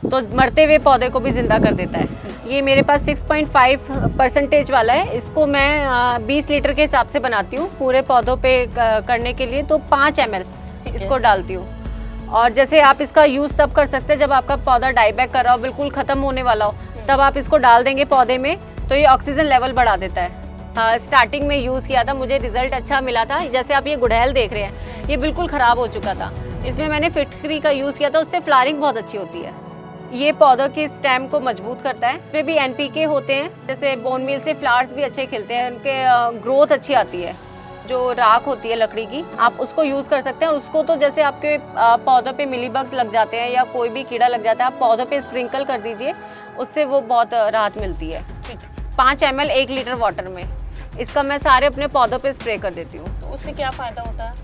तो मरते हुए पौधे को भी जिंदा कर देता है। ये मेरे पास 6.5% वाला है। इसको मैं 20 लीटर के हिसाब से बनाती हूँ पूरे पौधों पे करने के लिए, तो 5 ml इसको डालती हूँ। और जैसे आप इसका यूज़ तब कर सकते हैं जब आपका पौधा डाईबैक कर रहा हो, बिल्कुल ख़त्म होने वाला हो, तब आप इसको डाल देंगे पौधे में, तो ये ऑक्सीजन लेवल बढ़ा देता है। स्टार्टिंग में यूज़ किया था, मुझे रिजल्ट अच्छा मिला था। जैसे आप ये गुड़हल देख रहे हैं, ये बिल्कुल ख़राब हो चुका था, इसमें मैंने फिटकरी का यूज़ किया था, उससे फ्लावरिंग बहुत अच्छी होती है। ये पौधों के स्टेम को मजबूत करता है। इसमें भी एनपीके होते हैं, जैसे बोन मील से फ्लावर्स भी अच्छे खिलते हैं, उनके ग्रोथ अच्छी आती है। जो राख होती है लकड़ी की, आप उसको यूज़ कर सकते हैं। और उसको तो जैसे आपके पौधों पे मिलीबग्स लग जाते हैं या कोई भी कीड़ा लग जाता है, आप पौधों पे स्प्रिंकल कर दीजिए, उससे वो बहुत राहत मिलती है। 5 ml 1 लीटर वाटर में इसका मैं सारे अपने पौधों पे स्प्रे कर देती हूँ। तो उससे क्या फ़ायदा होता है?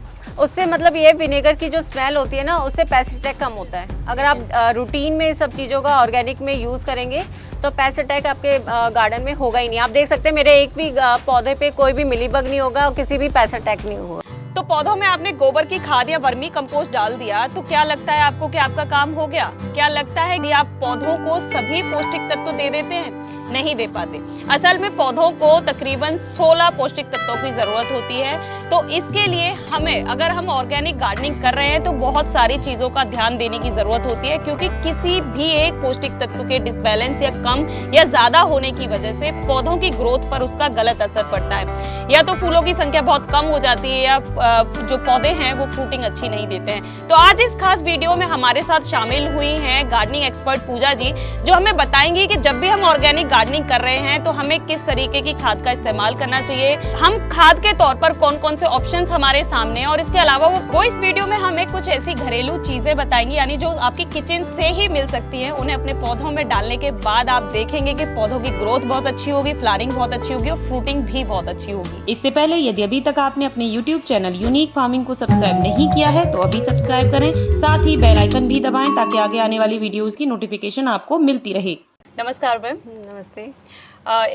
उससे मतलब ये विनेगर की जो स्मेल होती है ना, उससे पेस्ट अटैक कम होता है। अगर आप रूटीन में सब चीज़ों का ऑर्गेनिक में यूज़ करेंगे तो पेस्ट अटैक आपके गार्डन में होगा ही नहीं। आप देख सकते हैं मेरे एक भी पौधे पे कोई भी मिलीबग नहीं होगा और किसी भी पेस्ट अटैक नहीं होगा। तो पौधों में आपने गोबर की खाद या वर्मी कंपोस्ट डाल दिया, तो क्या लगता है आपको कि आपका काम हो गया? क्या लगता है कि आप पौधों को सभी पौष्टिक तत्व दे देते हैं? नहीं दे पाते। असल में पौधों को तकरीबन 16 पौष्टिक तत्वों की जरूरत होती है। तो इसके लिए हमें, अगर हम ऑर्गेनिक गार्डनिंग कर रहे हैं, तो बहुत सारी चीजों का ध्यान देने की जरूरत होती है, क्योंकि किसी भी एक पौष्टिक तत्व के डिसबैलेंस या कम या ज्यादा होने की वजह से पौधों की ग्रोथ पर उसका गलत असर पड़ता है। या तो फूलों की संख्या बहुत कम हो जाती है, या जो पौधे हैं वो फ्रूटिंग अच्छी नहीं देते हैं। तो आज इस खास वीडियो में हमारे साथ शामिल हुई हैं गार्डनिंग एक्सपर्ट पूजा जी, जो हमें बताएंगी कि जब भी हम ऑर्गेनिक गार्डनिंग कर रहे हैं तो हमें किस तरीके की खाद का इस्तेमाल करना चाहिए, हम खाद के तौर पर कौन कौन से ऑप्शंस हमारे सामने हैं, और इसके अलावा वो इस वीडियो में हमें कुछ ऐसी घरेलू चीजें बताएंगी, यानी जो आपकी किचन से ही मिल सकती हैं। उन्हें अपने पौधों में डालने के बाद आप देखेंगे कि पौधों की ग्रोथ बहुत अच्छी होगी, फ्लावरिंग बहुत अच्छी होगी और फ्रूटिंग भी बहुत अच्छी होगी। इससे पहले यदि अभी तक आपने अपने YouTube चैनल यूनिक फार्मिंग को सब्सक्राइब नहीं किया है तो अभी सब्सक्राइब करें, साथ ही बेल आइकन भी दबाएं ताकि आगे आने वाली वीडियोस की नोटिफिकेशन आपको मिलती रहे। नमस्कार मैम। नमस्ते।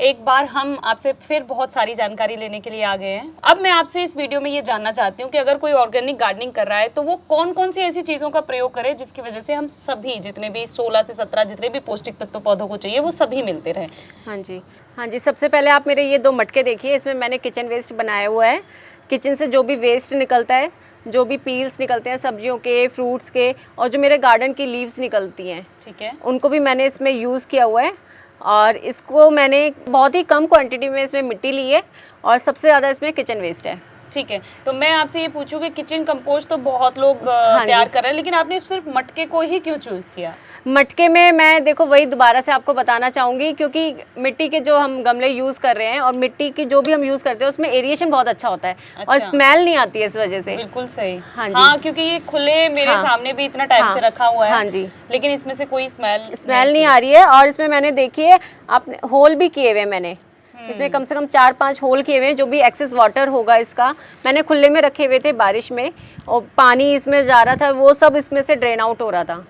एक बार हम आपसे फिर बहुत सारी जानकारी लेने के लिए आ गए हैं। अब मैं आपसे इस वीडियो में ये जानना चाहती हूँ कि अगर कोई ऑर्गेनिक गार्डनिंग कर रहा है तो वो कौन कौन सी ऐसी चीज़ों का प्रयोग करे जिसकी वजह से हम सभी, जितने भी 16 से 17 जितने भी पौष्टिक तत्व पौधों को चाहिए, वो सभी मिलते रहे। हाँ जी, सबसे पहले आप मेरे ये 2 मटके देखिए, इसमें मैंने किचन वेस्ट बनाया हुआ है। किचन से जो भी वेस्ट निकलता है, जो भी पील्स निकलते हैं सब्जियों के, फ्रूट्स के, और जो मेरे गार्डन की लीव्स निकलती हैं, ठीक है, उनको भी मैंने इसमें यूज़ किया हुआ है। और इसको मैंने बहुत ही कम क्वांटिटी में इसमें मिट्टी ली है और सबसे ज़्यादा इसमें किचन वेस्ट है। ठीक है, तो मैं आपसे ये पूछूं कि किचन कंपोस्ट तो बहुत लोग तैयार कर रहे हैं, लेकिन आपने सिर्फ मटके को ही क्यों चूज़ किया? मटके में मैं देखो वही दोबारा से आपको बताना चाहूँगी, क्योंकि मिट्टी के जो हम गमले यूज़ कर रहे हैं और मिट्टी की जो भी हम यूज़ करते हैं उसमें एरिएशन बहुत अच्छा होता है। अच्छा। और स्मेल नहीं आती है इस वजह से। बिल्कुल सही। हाँ, क्योंकि ये खुले मेरे सामने भी इतना टाइम से रखा हुआ है। हाँ जी, लेकिन इसमें से कोई स्मेल नहीं आ रही है। और इसमें मैंने देखिए आपने होल भी किए हुए, मैंने इसमें कम से कम 4-5 होल किए हुए हैं। जो भी एक्सेस वाटर होगा इसका मैंने खुले में रखे हुए थे बारिश में, और पानी इसमें जा रहा था, वो सब इसमें से ड्रेन आउट हो रहा था।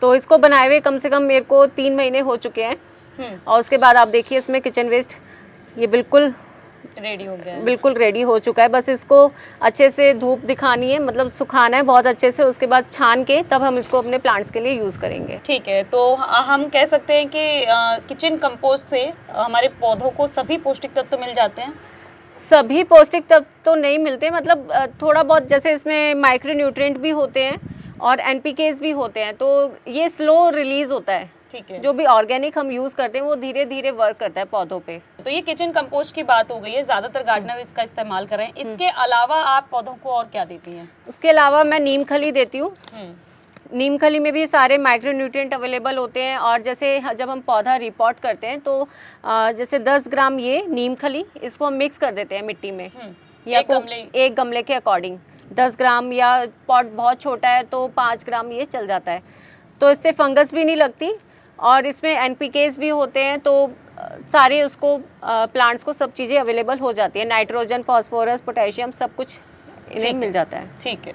तो इसको बनाए हुए कम से कम मेरे को 3 महीने हो चुके हैं। और उसके बाद आप देखिए इसमें किचन वेस्ट ये बिल्कुल रेडी हो गया है, बिल्कुल रेडी हो चुका है। बस इसको अच्छे से धूप दिखानी है, मतलब सुखाना है बहुत अच्छे से, उसके बाद छान के तब हम इसको अपने प्लांट्स के लिए यूज़ करेंगे। ठीक है, तो हम कह सकते हैं कि किचन कंपोस्ट से हमारे पौधों को सभी पौष्टिक तत्व मिल जाते हैं? सभी पौष्टिक तत्व तो नहीं मिलते, मतलब थोड़ा बहुत, जैसे इसमें माइक्रो न्यूट्रिएंट भी होते हैं और एनपीकेस भी होते हैं, तो ये स्लो रिलीज होता है। ठीक है, जो भी ऑर्गेनिक हम यूज़ करते हैं वो धीरे धीरे वर्क करता है पौधों पे। तो ये किचन कंपोस्ट की बात हो गई है, ज़्यादातर गार्डनर इसका इस्तेमाल कर रहे हैं। इसके अलावा आप पौधों को और क्या देती हैं? उसके अलावा मैं नीम खली देती हूँ। नीम खली में भी सारे माइक्रो न्यूट्रिएंट अवेलेबल होते हैं। और जैसे जब हम पौधा रिपोर्ट करते हैं तो जैसे 10 ग्राम ये नीम खली, इसको हम मिक्स कर देते हैं मिट्टी में, या एक गमले के अकॉर्डिंग 10 ग्राम, या पॉट बहुत छोटा है तो 5 ग्राम ये चल जाता है। तो इससे फंगस भी नहीं लगती और इसमें एनपीकेस भी होते हैं, तो सारे उसको प्लांट्स को सब चीज़ें अवेलेबल हो जाती है। नाइट्रोजन, फास्फोरस, पोटेशियम सब कुछ इन्हें मिल जाता है। ठीक है।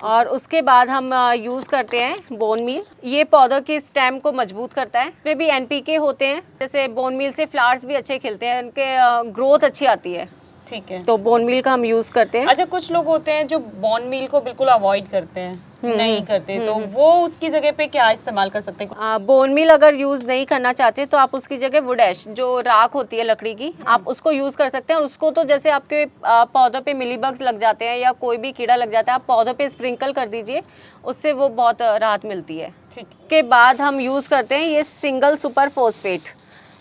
और उसके बाद हम यूज़ करते हैं बोन मील। ये पौधों के स्टेम को मजबूत करता है। इसमें भी एनपीके होते हैं, जैसे बोन मील से फ्लावर्स भी अच्छे खिलते हैं, उनके ग्रोथ अच्छी आती है। ठीक है। तो बोन मील का हम यूज करते हैं। अच्छा, कुछ लोग होते हैं जो बोन मील को बिल्कुल अवॉइड करते हैं, नहीं करते, तो वो उसकी जगह पे क्या इस्तेमाल कर सकते हैं? बोन मील अगर यूज नहीं करना चाहते तो आप उसकी जगह वुड ऐश, जो राख होती है लकड़ी की, आप उसको यूज कर सकते हैं। और उसको तो जैसे आपके पौधों पे मिलीबग्स लग जाते हैं या कोई भी कीड़ा लग जाता है, आप पौधों पे स्प्रिंकल कर दीजिए, उससे वो बहुत राहत मिलती है। ठीक। के बाद हम यूज करते हैं ये सिंगल सुपर फोस्फेट,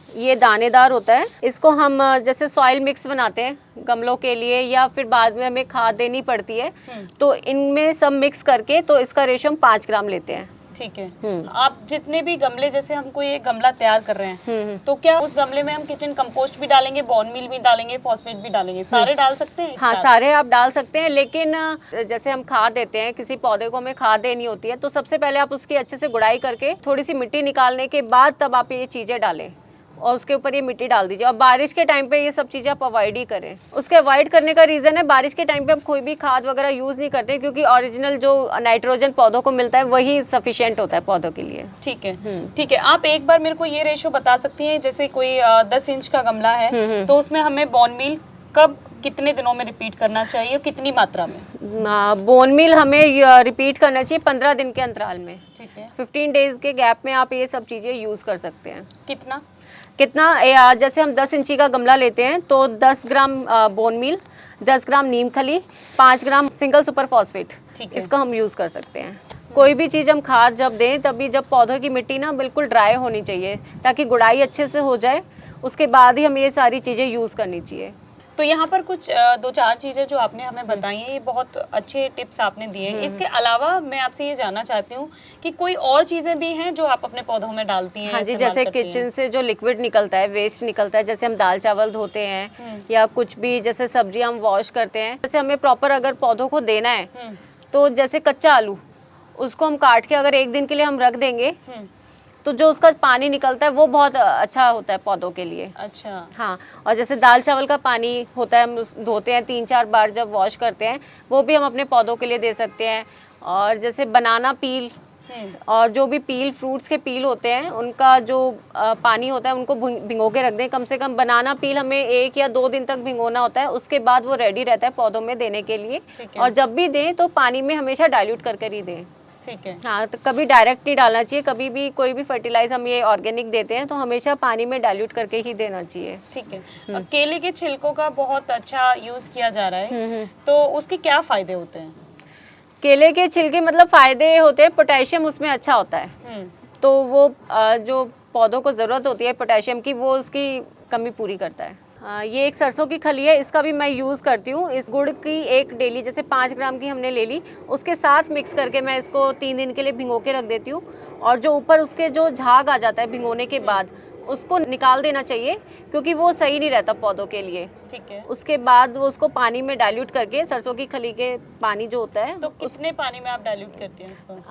ये दानेदार होता है। इसको हम जैसे सॉइल मिक्स बनाते हैं गमलों के लिए, या फिर बाद में हमें खाद देनी पड़ती है, तो इनमें सब मिक्स करके तो इसका रेशो हम 5 ग्राम लेते हैं। ठीक है। आप जितने भी गमले, जैसे हम कोई एक गमला तैयार कर रहे हैं, तो क्या उस गमले में हम किचन कंपोस्ट भी डालेंगे, बोन मील भी डालेंगे, फॉस्फेट भी डालेंगे, सारे डाल सकते हैं? हाँ, सारे आप डाल सकते हैं, लेकिन जैसे हम खाद देते हैं, किसी पौधे को हमें खाद देनी होती है, तो सबसे पहले आप उसकी अच्छे से गुड़ाई करके थोड़ी सी मिट्टी निकालने के बाद तब आप ये चीज़ें डालें और उसके ऊपर ये मिट्टी डाल दीजिए। और बारिश के टाइम पे ये सब चीज़ें आप अवॉइड ही करें। उसके अवॉइड करने का रीज़न है, बारिश के टाइम पे हम कोई भी खाद वगैरह यूज़ नहीं करते, क्योंकि ओरिजिनल जो नाइट्रोजन पौधों को मिलता है वही सफिशिएंट होता है पौधों के लिए। ठीक है। ठीक है, आप एक बार मेरे को ये रेशो बता सकती हैं, जैसे कोई 10 इंच का गमला है, तो उसमें हमें बोन मील कब, कितने दिनों में रिपीट करना चाहिए, कितनी मात्रा में? बोन मील हमें रिपीट करना चाहिए 15 दिन के अंतराल में। ठीक है। 15 डेज के गैप में आप ये सब चीज़ें यूज़ कर सकते हैं। कितना? जैसे हम 10 इंची का गमला लेते हैं तो 10 ग्राम बोन मील, 10 ग्राम नीम खली, 5 ग्राम सिंगल सुपर फॉस्फेट, इसका हम यूज़ कर सकते हैं। कोई भी चीज़ हम खाद जब दें, तभी जब पौधों की मिट्टी ना बिल्कुल ड्राई होनी चाहिए, ताकि गुड़ाई अच्छे से हो जाए, उसके बाद ही हमें ये सारी चीज़ें यूज़ करनी चाहिए। तो यहाँ पर कुछ 2-4 चीज़ें जो आपने हमें बताई हैं, ये बहुत अच्छे टिप्स आपने दिए हैं। इसके अलावा मैं आपसे ये जानना चाहती हूँ कि कोई और चीज़ें भी हैं जो आप अपने पौधों में डालती हैं? हाँ जी, जैसे किचन से जो लिक्विड निकलता है, वेस्ट निकलता है, जैसे हम दाल चावल धोते हैं या कुछ भी जैसे सब्जी हम वॉश करते हैं, जैसे हमें प्रॉपर अगर पौधों को देना है, तो जैसे कच्चा आलू, उसको हम काट के अगर 1 दिन के लिए हम रख देंगे, तो जो उसका पानी निकलता है वो बहुत अच्छा होता है पौधों के लिए। अच्छा। हाँ, और जैसे दाल चावल का पानी होता है, हम धोते हैं 3-4 बार जब वॉश करते हैं, वो भी हम अपने पौधों के लिए दे सकते हैं। और जैसे बनाना पील और जो भी पील, फ्रूट्स के पील होते हैं, उनका जो पानी होता है उनको भिगो के रख दें। कम से कम बनाना पील हमें 1 या 2 दिन तक भिगोना होता है, उसके बाद वो रेडी रहता है पौधों में देने के लिए। और जब भी दें तो पानी में हमेशा डाइल्यूट करके ही दें। ठीक है। हाँ, तो कभी डायरेक्ट नहीं डालना चाहिए, कभी भी कोई भी फर्टिलाइज हम ये ऑर्गेनिक देते हैं तो हमेशा पानी में डाइल्यूट करके ही देना चाहिए। ठीक है। केले के छिलकों का बहुत अच्छा यूज किया जा रहा है, तो उसके क्या फायदे होते हैं? केले के छिलके मतलब फायदे होते हैं, पोटेशियम उसमें अच्छा होता है, तो वो जो पौधों को ज़रूरत होती है पोटेशियम की, वो उसकी कमी पूरी करता है। ये एक सरसों की खली है, इसका भी मैं यूज़ करती हूँ। इस गुड़ की एक डेली जैसे 5 ग्राम की हमने ले ली, उसके साथ मिक्स करके मैं इसको 3 दिन के लिए भिगो के रख देती हूँ। और जो ऊपर उसके जो झाग आ जाता है भिगोने के बाद, उसको निकाल देना चाहिए, क्योंकि वो सही नहीं रहता पौधों के लिए। ठीक है। उसके बाद वो उसको पानी में डाइल्यूट करके, सरसों की खली के पानी जो होता है, तो कितने पानी में आप डाइल्यूट करती हैं इसको?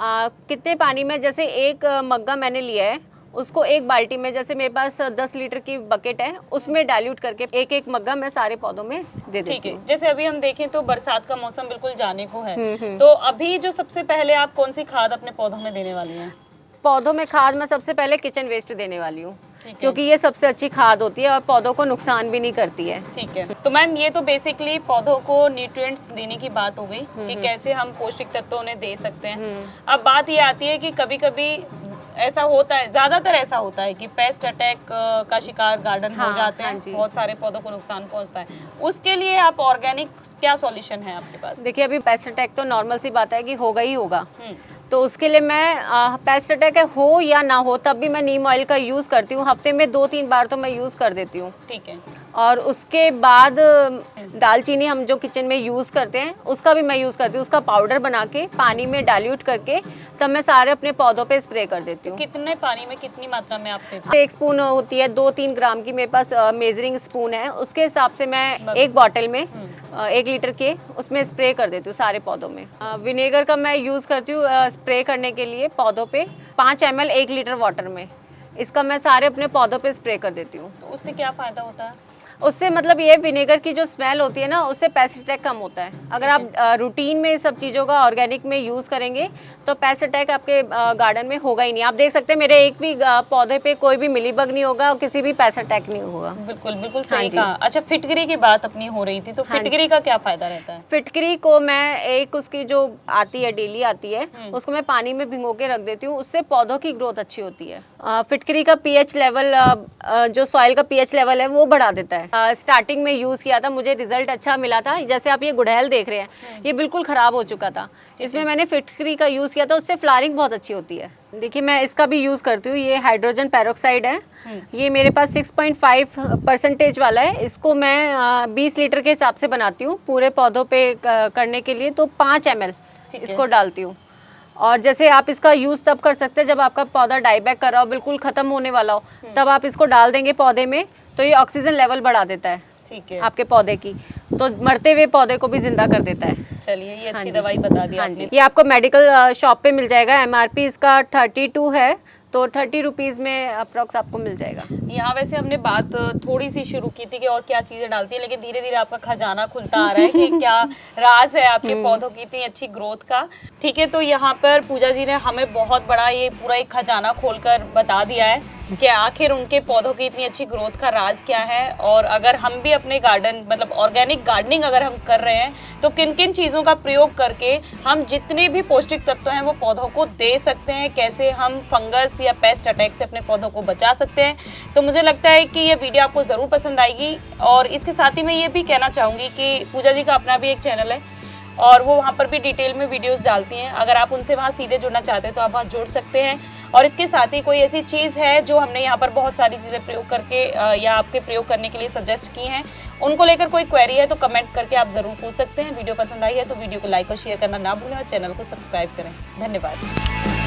कितने पानी में, जैसे 1 मग्गा मैंने लिया है, उसको 1 बाल्टी में, जैसे मेरे पास 10 लीटर की बकेट है, उसमें डाइल्यूट करके 1-1 मग्गा मैं सारे पौधों में दे देती हूँ। ठीक है। जैसे अभी हम देखें तो बरसात का मौसम बिल्कुल जाने को है, तो अभी जो सबसे पहले आप कौन सी खाद अपने पौधों में देने वाली हैं? पौधों में खाद मैं सबसे पहले किचन वेस्ट देने वाली हूँ, क्योंकि ये सबसे अच्छी खाद होती है और पौधों को नुकसान भी नहीं करती है। ठीक है। तो मैम, ये तो बेसिकली पौधों को न्यूट्रिएंट्स देने की बात हो गई कि कैसे हम पौष्टिक तत्व उन्हें दे सकते हैं। अब बात ये आती है कि कभी कभी ऐसा होता है, ज्यादातर ऐसा होता है कि पेस्ट अटैक का शिकार गार्डन हो जाते हैं, बहुत सारे पौधों को नुकसान पहुंचता है। उसके लिए आप ऑर्गेनिक क्या सॉल्यूशन है आपके पास? देखिए, अभी पेस्ट अटैक तो नॉर्मल सी बात है कि होगा ही होगा, तो उसके लिए मैं पेस्ट अटैक हो या ना हो तब भी मैं नीम ऑयल का यूज़ करती हूँ। हफ्ते में 2-3 बार तो मैं यूज़ कर देती हूँ। ठीक है। और उसके बाद दालचीनी हम जो किचन में यूज़ करते हैं, उसका भी मैं यूज़ करती हूँ। उसका पाउडर बना के पानी में डाइल्यूट करके तब मैं सारे अपने पौधों पे स्प्रे कर देती हूँ। कितने पानी में, कितनी मात्रा में आप देते हैं? 1 स्पून होती है, 2-3 ग्राम की मेरे पास मेजरिंग स्पून है, उसके हिसाब से मैं 1 बॉटल में 1 लीटर के उसमें स्प्रे कर देती हूँ सारे पौधों में। विनेगर का मैं यूज़ करती हूँ स्प्रे करने के लिए पौधों पे, 5 ml 1 लीटर वाटर में, इसका मैं सारे अपने पौधों पे स्प्रे कर देती हूँ। तो उससे क्या फ़ायदा होता है? उससे मतलब ये विनेगर की जो स्मेल होती है ना, उससे पेस्ट अटैक कम होता है। अगर आप रूटीन में सब चीज़ों का ऑर्गेनिक में यूज़ करेंगे तो पेस्ट अटैक आपके गार्डन में होगा ही नहीं। आप देख सकते हैं मेरे एक भी पौधे पे कोई भी मिलीबग नहीं होगा और किसी भी पेस्ट अटैक नहीं होगा। बिल्कुल बिल्कुल सही कहा। अच्छा, फिटकरी की बात अपनी हो रही थी, तो फिटकरी का क्या फायदा रहता है? फिटकरी को मैं एक उसकी जो आती है डेली आती है उसको मैं पानी में भिगो के रख देती हूँ, उससे पौधों की ग्रोथ अच्छी होती है। फिटकरी का पीएच लेवल, जो सॉइल का पीएच लेवल है वो बढ़ा देता है। स्टार्टिंग में यूज़ किया था, मुझे रिजल्ट अच्छा मिला था। जैसे आप ये गुड़हल देख रहे हैं, ये बिल्कुल ख़राब हो चुका था, इसमें मैंने फिटकरी का यूज़ किया था, उससे फ्लावरिंग बहुत अच्छी होती है। देखिए मैं इसका भी यूज़ करती हूँ, ये हाइड्रोजन पेरोक्साइड है, ये मेरे पास 6.5% वाला है। इसको मैं 20 लीटर के हिसाब से बनाती हूँ पूरे पौधों पे करने के लिए, तो 5 ml इसको डालती हूँ। और जैसे आप इसका यूज़ तब कर सकते हैं जब आपका पौधा डाईबैक कर रहा हो, बिल्कुल ख़त्म होने वाला हो, तब आप इसको डाल देंगे पौधे में, तो ये ऑक्सीजन लेवल बढ़ा देता है। ठीक है, आपके पौधे की, तो मरते हुए पौधे को भी जिंदा कर देता है। चलिए, ये अच्छी दवाई बता दी आपने। ये आपको मेडिकल शॉप पे मिल जाएगा। एमआरपी इसका 32 है, तो 30 रुपीज़ में अप्रॉक्स आपको मिल जाएगा। यहाँ वैसे हमने बात थोड़ी सी शुरू की थी कि और क्या चीजें डालती है, लेकिन धीरे धीरे आपका खजाना खुलता आ रहा है कि क्या राज है आपके पौधों की इतनी अच्छी ग्रोथ का। ठीक है, तो यहाँ पर पूजा जी ने हमें बहुत बड़ा ये पूरा एक खजाना खोलकर बता दिया है कि आखिर उनके पौधों की इतनी अच्छी ग्रोथ का राज क्या है। और अगर हम भी अपने गार्डन मतलब ऑर्गेनिक गार्डनिंग अगर हम कर रहे हैं तो किन किन चीज़ों का प्रयोग करके हम जितने भी पौष्टिक तत्व हैं वो पौधों को दे सकते हैं, कैसे हम फंगस या पेस्ट अटैक से अपने पौधों को बचा सकते हैं। तो मुझे लगता है कि ये वीडियो आपको ज़रूर पसंद आएगी। और इसके साथ ही मैं ये भी कहना चाहूँगी कि पूजा जी का अपना भी एक चैनल है और वो वहाँ पर भी डिटेल में वीडियोस डालती हैं। अगर आप उनसे वहाँ सीधे जुड़ना चाहते हैं तो आप वहाँ जुड़ सकते हैं। और इसके साथ ही कोई ऐसी चीज़ है जो हमने यहाँ पर बहुत सारी चीज़ें प्रयोग करके या आपके प्रयोग करने के लिए सजेस्ट की हैं, उनको लेकर कोई क्वेरी है तो कमेंट करके आप ज़रूर पूछ सकते हैं। वीडियो पसंद आई है तो वीडियो को लाइक और शेयर करना ना भूलें और चैनल को सब्सक्राइब करें। धन्यवाद।